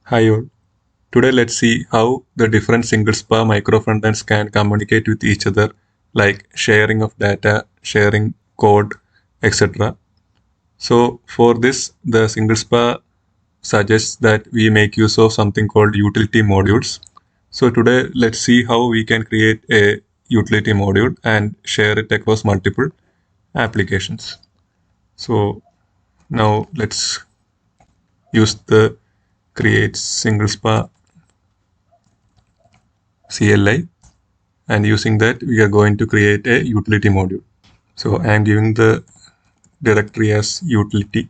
Hi all. Today let's see how the different single SPA micro frontends can communicate with each other, like sharing of data, sharing code, etc. So for this, the single SPA suggests that we make use of something called utility modules. So today let's see how we can create a utility module and share it across multiple applications. So now let's use the create single SPA CLI, and using that we are going to create a utility module. So I am giving the directory as utility,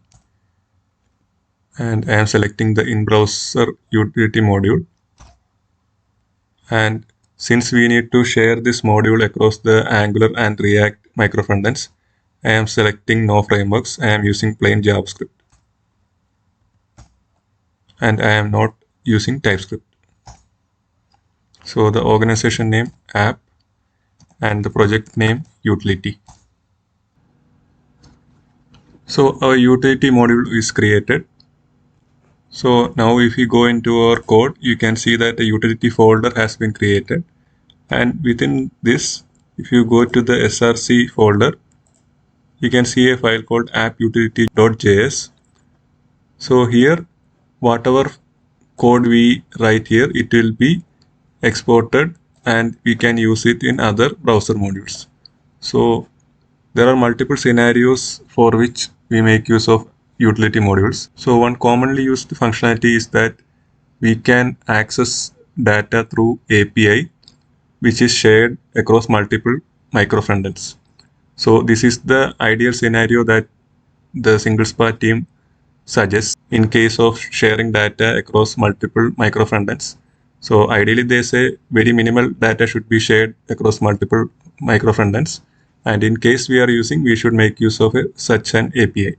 and I am selecting the in-browser utility module. And since we need to share this module across the Angular and React micro frontends, I am selecting no frameworks. I am using plain JavaScript, and I am not using TypeScript. So the organization name app and the project name utility. So our utility module is created. So now if you go into our code, you can see that a utility folder has been created. And within this, if you go to the src folder, you can see a file called apputility.js. So here, whatever code we write here, it will be exported and we can use it in other browser modules. So there are multiple scenarios for which we make use of utility modules. So one commonly used functionality is that we can access data through API, which is shared across multiple micro frontends. So this is the ideal scenario that the single SPA team suggests in case of sharing data across multiple micro frontends. So ideally they say very minimal data should be shared across multiple micro frontends. And in case we are using, we should make use of such an API.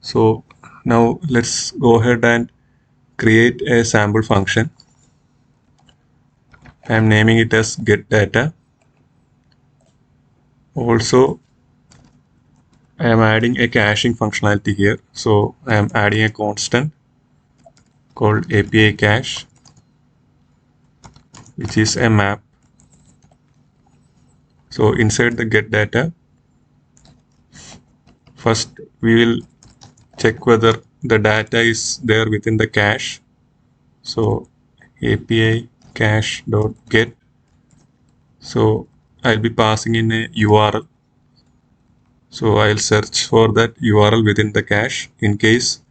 So now let's go ahead and create a sample function. I'm naming it as get data. Also, I am adding a caching functionality here. So I am adding a constant called API cache, which is a map. So inside the get data, first we will check whether the data is there within the cache. So API cache dot get. So I'll be passing in a URL. So I'll search for that URL within the cache. In case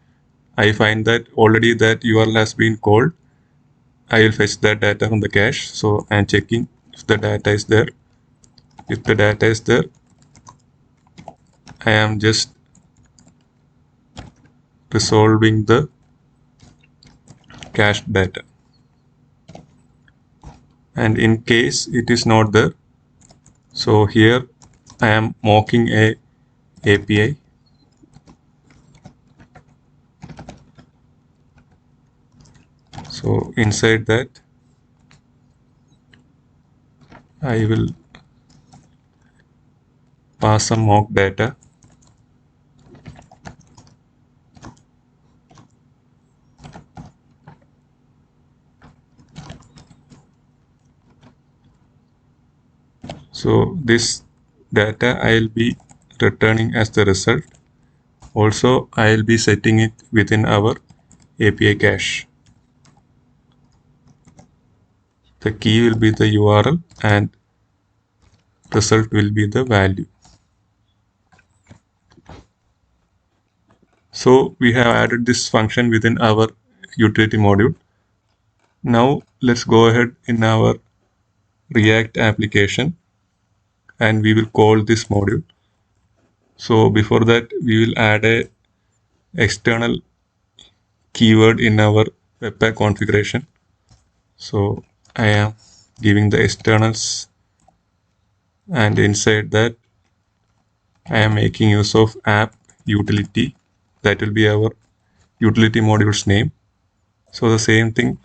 I find that already that URL has been called, I will fetch that data from the cache. So I'm checking if the data is there. If the data is there, I am just resolving the cache data. And in case it is not there, so here I am mocking a API. So inside that, I will pass some mock data. So this data I'll be returning as the result. Also, I'll be setting it within our API cache. The key will be the URL and result will be the value. So we have added this function within our utility module. Now let's go ahead in our React application and we will call this module. So before that, we will add a external keyword in our Webpack configuration. So I am giving the externals, and inside that I am making use of app utility. That will be our utility module's name. So the same thing,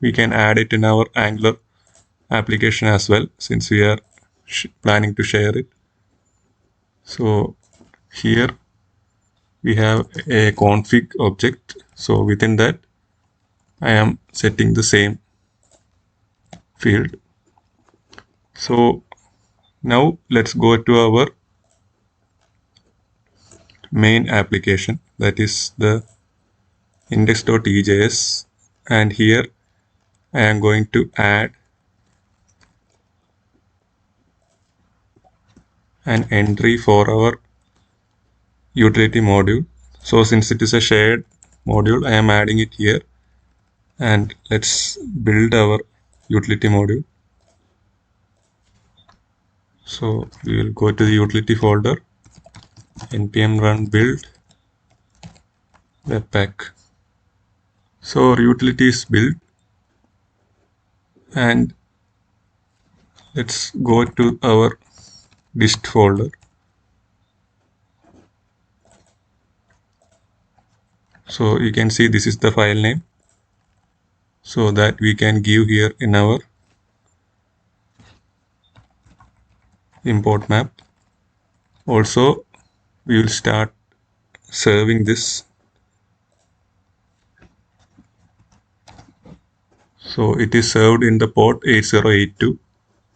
we can add it in our Angular application as well, since we are planning to share it. So here we have a config object. So within that, I am setting the same field. So now let's go to our main application, that is the index.ejs, and here I am going to add an entry for our utility module. So since it is a shared module, I am adding it here, and let's build our utility module. So we will go to the utility folder, npm run build webpack. So our utility is built, and let's go to our dist folder. So you can see this is the file name, so that we can give here in our import map. Also, we will start serving this. So it is served in the port 8082.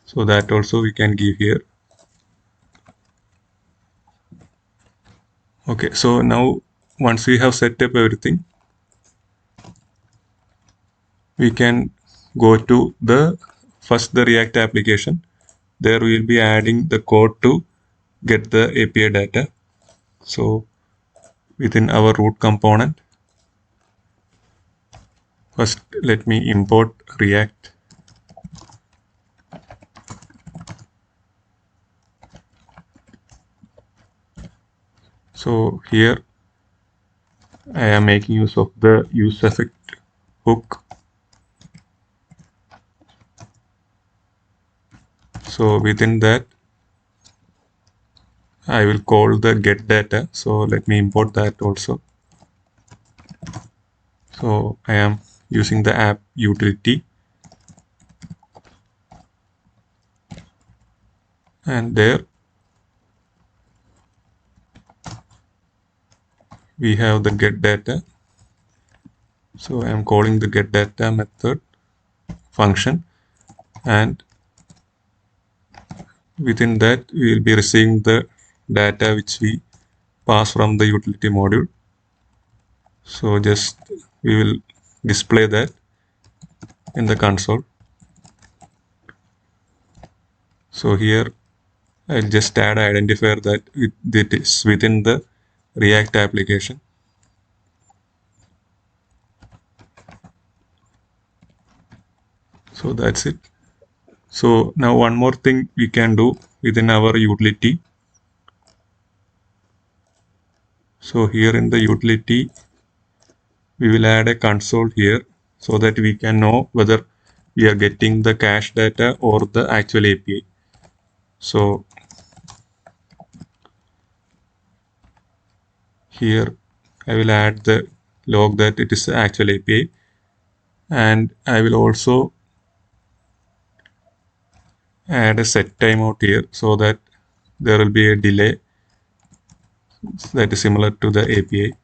So that also we can give here. Okay, so now once we have set up everything, we can go to the React application. There we will be adding the code to get the API data. So within our root component, first let me import React. So here I am making use of the use effect hook. So within that, I will call the get data. So let me import that also. So I am using the app utility, and there we have the get data. So I am calling the get data method function, and within that we will be receiving the data which we pass from the utility module. So just we will display that in the console. So here I'll just add identifier that is within the React application. So that's it. So now one more thing we can do within our utility. So here in the utility, we will add a console here so that we can know whether we are getting the cache data or the actual API. So here I will add the log that it is the actual API, and I will also add a set timeout here so that there will be a delay that is similar to the API.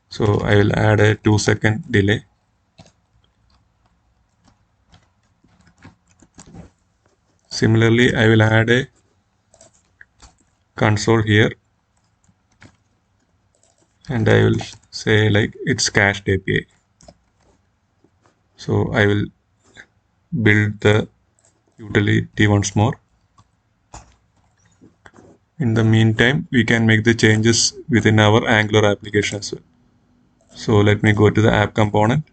So I will add a 2-second delay. Similarly, I will add a console here, and I will say like it's cached API. So I will build the utility once more. In the meantime, we can make the changes within our Angular application as well. So let me go to the app component.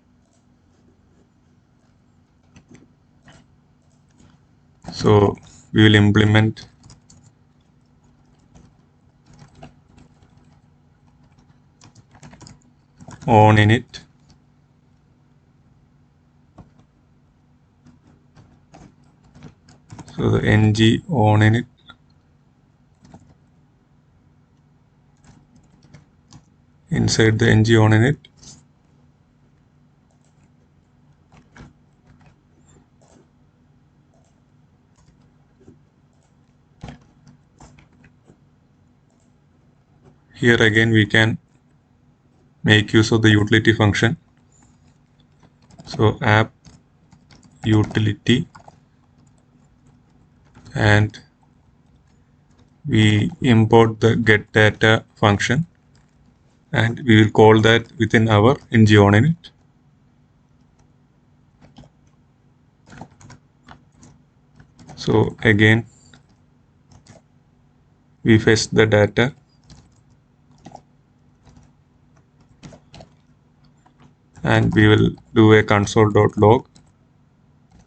So we will implement on init. So the ng on init. Inside the ng on init, here again we can make use of the utility function. So app utility, and we import the get data function, and we will call that within our ng-oninit. So again, we fetch the data, and we will do a console.log,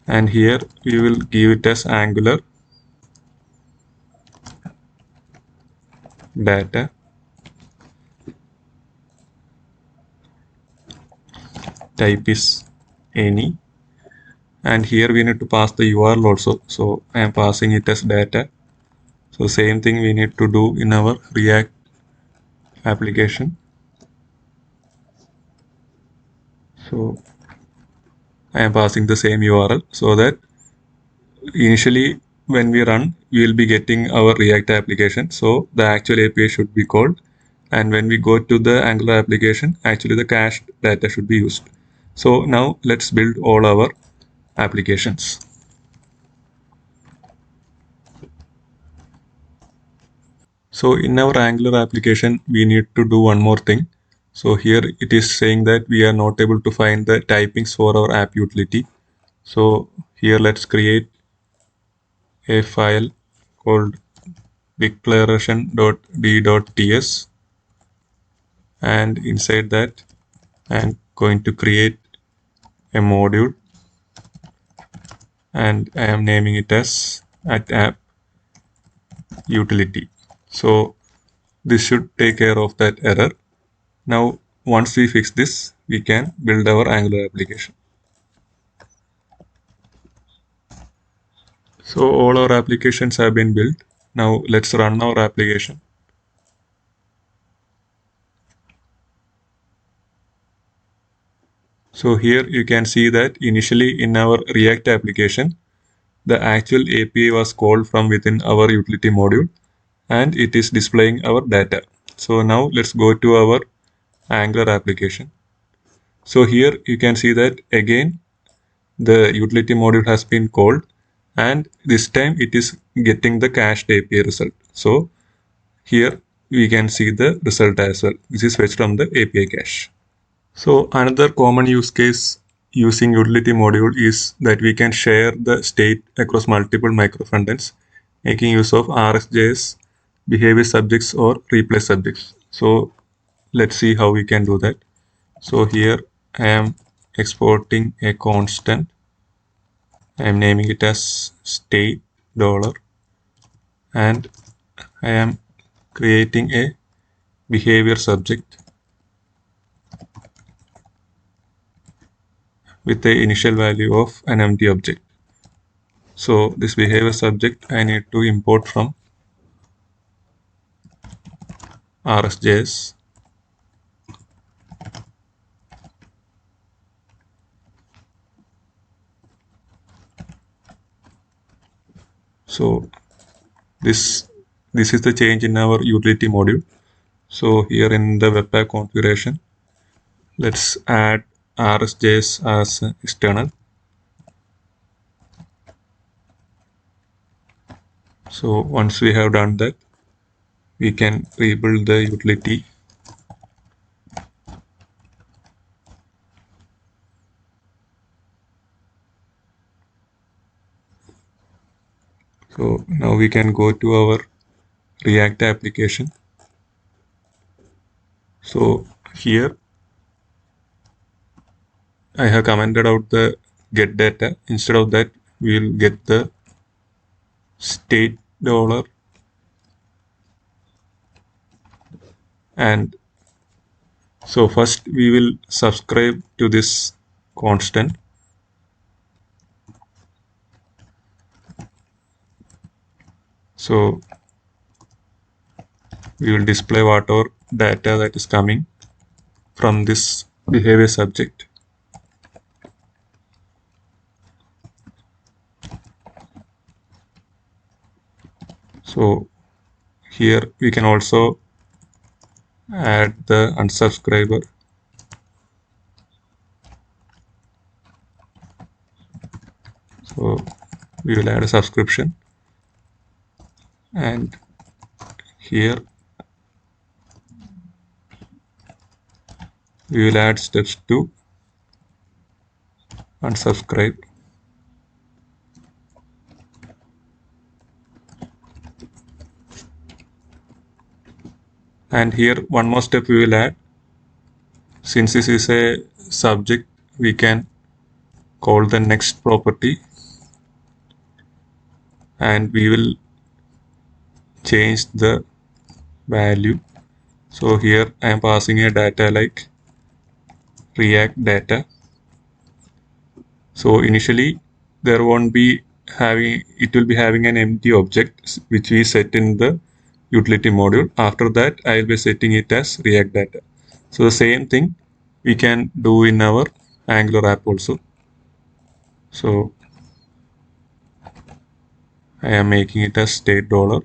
and here we will give it as Angular data, type is any, and here we need to pass the URL also. So I am passing it as data. So same thing we need to do in our React application. So I am passing the same URL so that initially when we run, we will be getting our React application. So the actual API should be called. And when we go to the Angular application, actually the cached data should be used. So now let's build all our applications. So in our Angular application, we need to do one more thing. So here it is saying that we are not able to find the typings for our app utility. So here let's create a file called declaration.d.ts, and inside that I'm going to create a module, and I am naming it as app utility. So this should take care of that error. Now once we fix this, we can build our Angular application. So all our applications have been built. Now let's run our application. So here you can see that initially in our React application, the actual API was called from within our utility module, and it is displaying our data. So now let's go to our Angular application. So here you can see that again the utility module has been called, and this time it is getting the cached API result. So here we can see the result as well. This is fetched from the API cache. So another common use case using utility module is that we can share the state across multiple micro frontends, making use of RxJS, behavior subjects, or replace subjects. So let's see how we can do that. So here I am exporting a constant. I am naming it as state dollar, and I am creating a behavior subject with the initial value of an empty object. So this behavior subject I need to import from RxJS. So this is the change in our utility module. So here in the Webpack configuration, let's add RxJS as external. So once we have done that, we can rebuild the utility. So now we can go to our React application. So here I have commented out the get data. Instead of that, we will get the state dollar, and so first we will subscribe to this constant. So we will display whatever data that is coming from this behavior subject. So here we can also add the unsubscriber. So we will add a subscription, and here we will add steps to unsubscribe. And here one more step we will add. Since this is a subject, we can call the next property, and we will change the value. So here I am passing a data like React data. So initially there won't be having, it will be having an empty object which we set in the utility module. After that I will be setting it as React data. So the same thing we can do in our Angular app also. So I am making it as state dollar,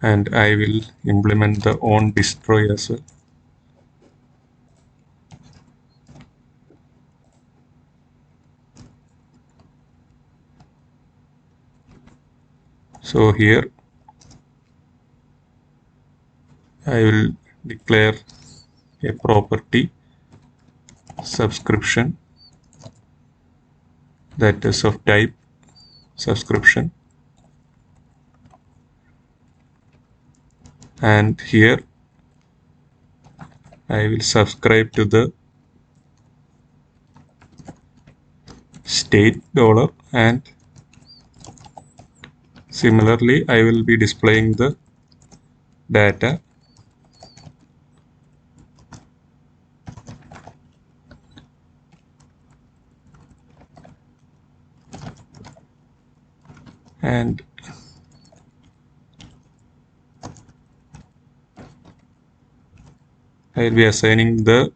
and I will implement the on destroy as well. So here I will declare a property subscription that is of type subscription, and here I will subscribe to the state dollar, and similarly I will be displaying the data. And I will be assigning the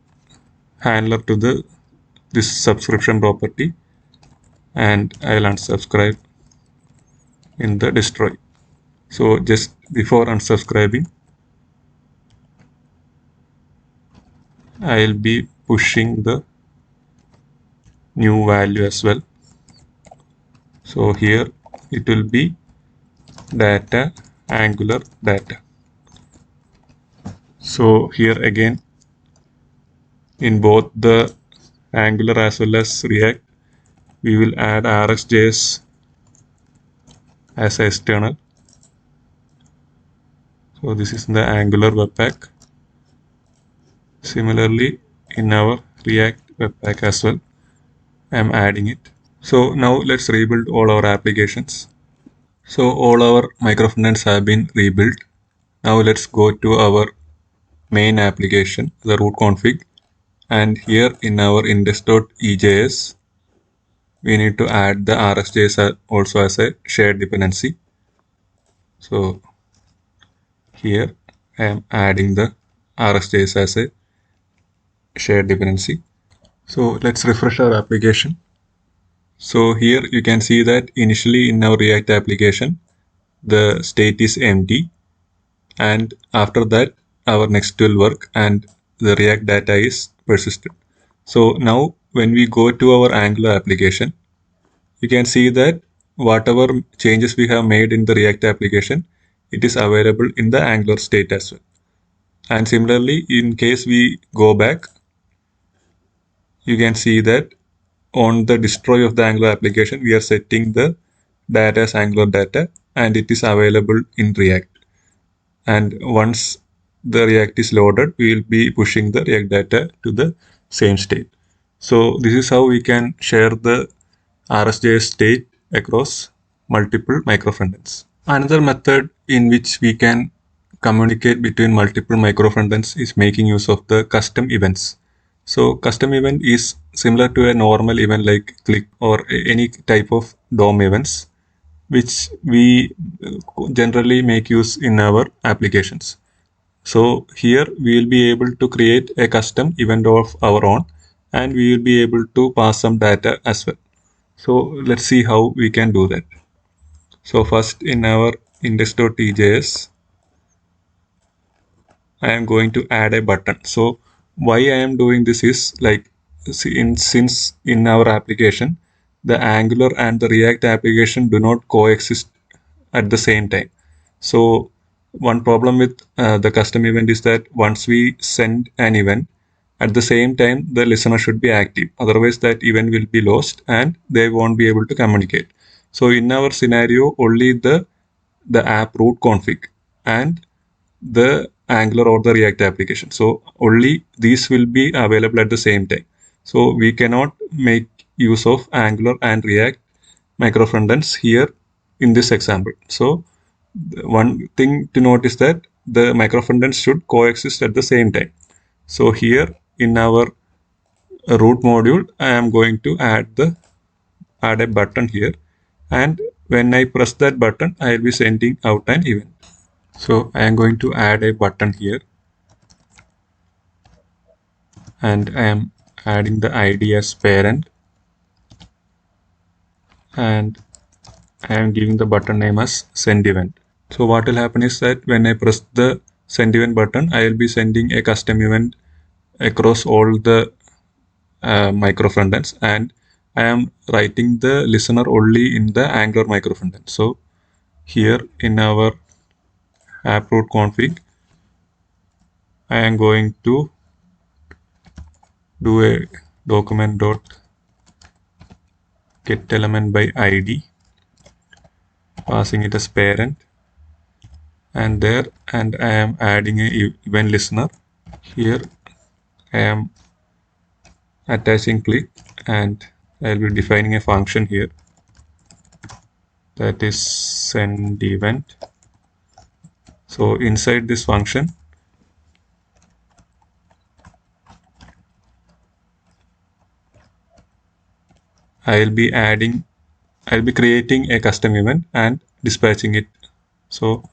handler to the this subscription property, and I will unsubscribe in the destroy. So just before unsubscribing, I will be pushing the new value as well. So here it will be data Angular data. So here again, in both the Angular as well as React, we will add RxJS as external. So this is the Angular Webpack. Similarly, in our React Webpack as well, I am adding it. So now let's rebuild all our applications. So all our microfrontends have been rebuilt. Now let's go to our main application, the root config, and here in our index.ejs, we need to add the RxJS also as a shared dependency. So here I am adding the RxJS as a shared dependency. So let's refresh our application. So here you can see that initially in our React application, the state is empty, and after that our next will work and the React data is persisted. So now when we go to our Angular application, you can see that whatever changes we have made in the React application, it is available in the Angular state as well. And similarly, in case we go back, you can see that on the destroy of the Angular application, we are setting the data as Angular data, and it is available in React. And once the React is loaded, we will be pushing the React data to the same state. So this is how we can share the RxJS state across multiple microfrontends. Another method in which we can communicate between multiple microfrontends is making use of the custom events. So custom event is similar to a normal event like click or any type of DOM events, which we generally make use in our applications. So here we will be able to create a custom event of our own, and we will be able to pass some data as well. So let's see how we can do that. So first in our index.ejs, I am going to add a button. So why I am doing this is like, since in our application, the Angular and the React application do not coexist at the same time. So one problem with the custom event is that once we send an event, at the same time the listener should be active. Otherwise, that event will be lost and they won't be able to communicate. So in our scenario, only the app root config and the Angular or the React application. So only these will be available at the same time. So we cannot make use of Angular and React micro frontends here in this example. So one thing to note is that the micro frontends should coexist at the same time. So here in our root module, I am going to add a button here, and when I press that button, I will be sending out an event. So I am going to add a button here, and I am adding the ID as parent, and I am giving the button name as send event. So what will happen is that when I press the send event button, I will be sending a custom event across all the micro frontends, and I am writing the listener only in the Angular micro frontend. So here in our app root config, I am going to do a document dot get element by ID, passing it as parent, and I am adding a event listener. Here I am attaching click, and I'll be defining a function here that is send event. So inside this function, I'll be creating a custom event and dispatching it. So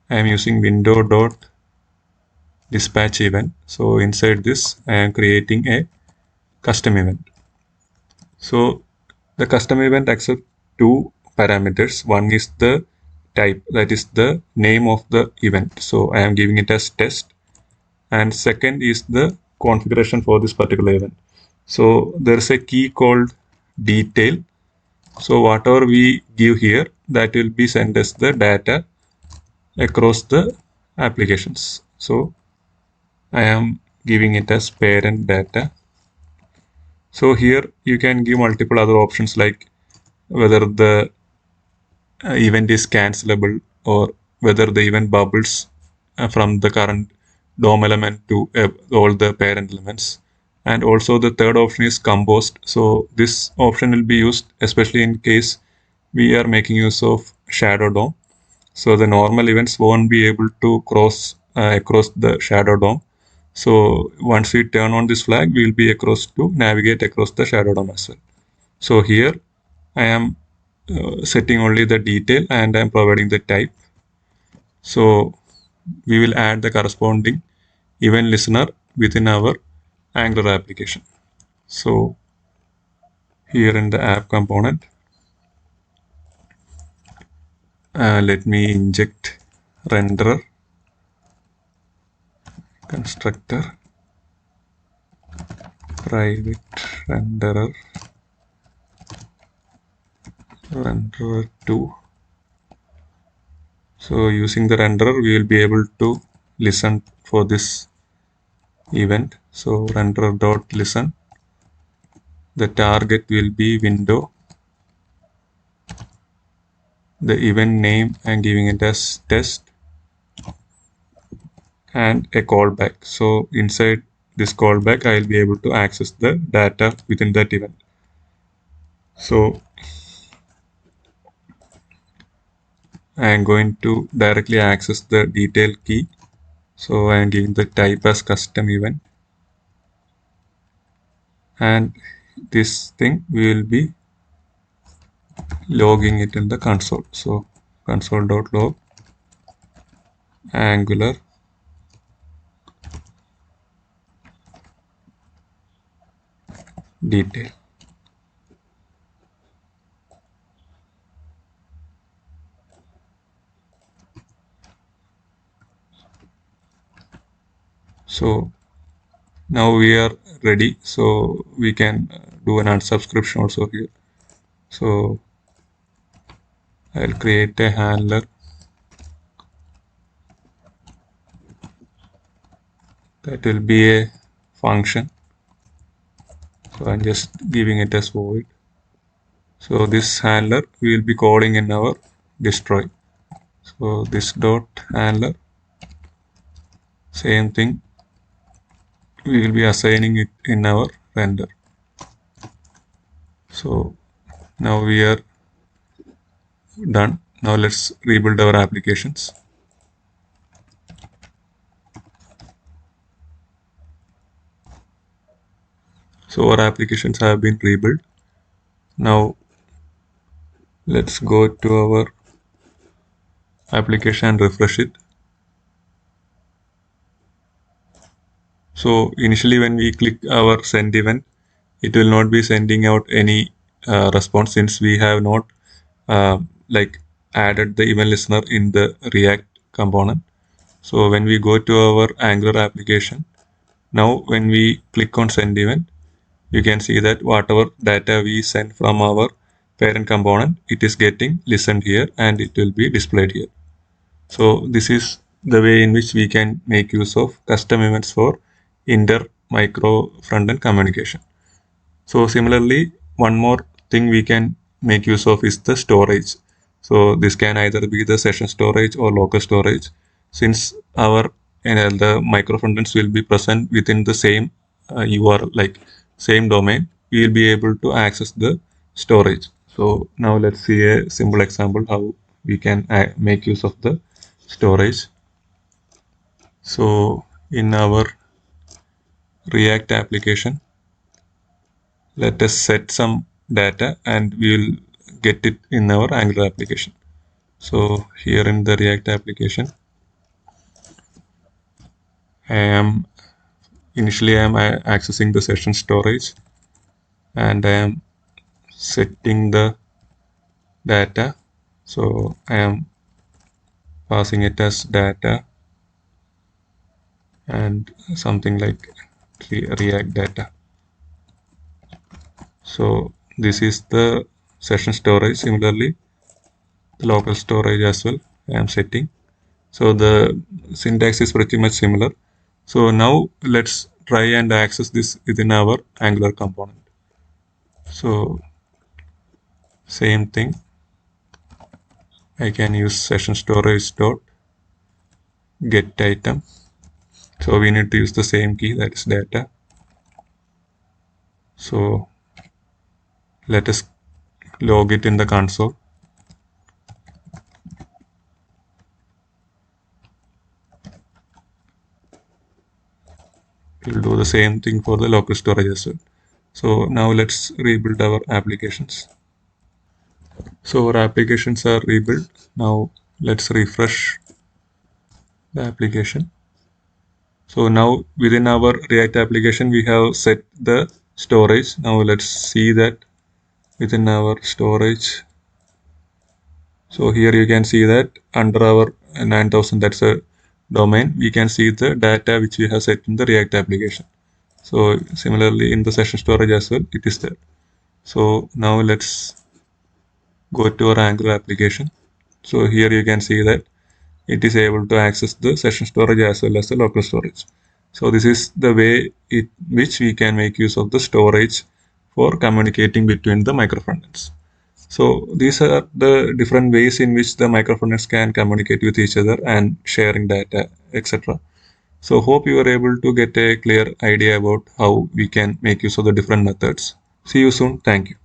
I am using window dot dispatch event. So inside this, I am creating a custom event. So the custom event accepts two parameters. One is the type, that is the name of the event. So I am giving it as test. And second is the configuration for this particular event. So there is a key called detail. So whatever we give here, that will be sent as the data across the applications. So I am giving it as parent data. So here you can give multiple other options like whether the event is cancelable or whether the event bubbles from the current DOM element to all the parent elements. And also the third option is composed. So this option will be used especially in case we are making use of shadow DOM. So the normal events won't be able to cross across the shadow DOM. So once we turn on this flag, we will be across to navigate across the shadow DOM as well. So here I am setting only the detail and I'm providing the type. So we will add the corresponding event listener within our Angular application. So here in the app component, let me inject renderer constructor private renderer 2. So using the renderer, we will be able to listen for this event. So renderer dot listen. The target will be window. The event name I'm giving it as test and a callback. So inside this callback, I'll be able to access the data within that event. So I'm going to directly access the detail key. So I'm giving the type as custom event. And this thing we will be logging it in the console. So console.log Angular detail. So now we are ready. So we can do an unsubscription also here. So I'll create a handler that will be a function. So I'm just giving it as void. So this handler we will be calling in our destroy. So this dot handler, same thing, we will be assigning it in our render. So now we are done. Now let's rebuild our applications. So our applications have been rebuilt. Now let's go to our application and refresh it. So initially when we click our send event, it will not be sending out any response since we have not uh, like added the event listener in the React component. So when we go to our Angular application, now when we click on send event, you can see that whatever data we send from our parent component, it is getting listened here and it will be displayed here. So this is the way in which we can make use of custom events for inter micro frontend communication. So similarly, one more thing we can make use of is the storage. So this can either be the session storage or local storage. Since our the micro frontends will be present within the same URL, like same domain, we will be able to access the storage. So now let's see a simple example how we can make use of the storage. So in our React application, let us set some data and we will get it in our Angular application. So here in the React application, initially I am accessing the session storage and I am setting the data. So I am passing it as data and something like React data. So this is the session storage. Similarly, the local storage as well I am setting. So the syntax is pretty much similar. So now let's try and access this within our Angular component. So same thing, I can use session storage dot get item. So we need to use the same key, that is data. So let us log it in the console. We'll do the same thing for the local storage as well. So now let's rebuild our applications. So our applications are rebuilt. Now let's refresh the application. So now within our React application, we have set the storage. Now let's see that within our storage. So here you can see that under our 9000, that's a domain, we can see the data which we have set in the React application. So similarly in the session storage as well, it is there. So now let's go to our Angular application. So here you can see that it is able to access the session storage as well as the local storage. So this is the way in which we can make use of the storage for communicating between the microfrontends. So these are the different ways in which the microfrontends can communicate with each other and sharing data, etc. So hope you are able to get a clear idea about how we can make use of the different methods. See you soon. Thank you.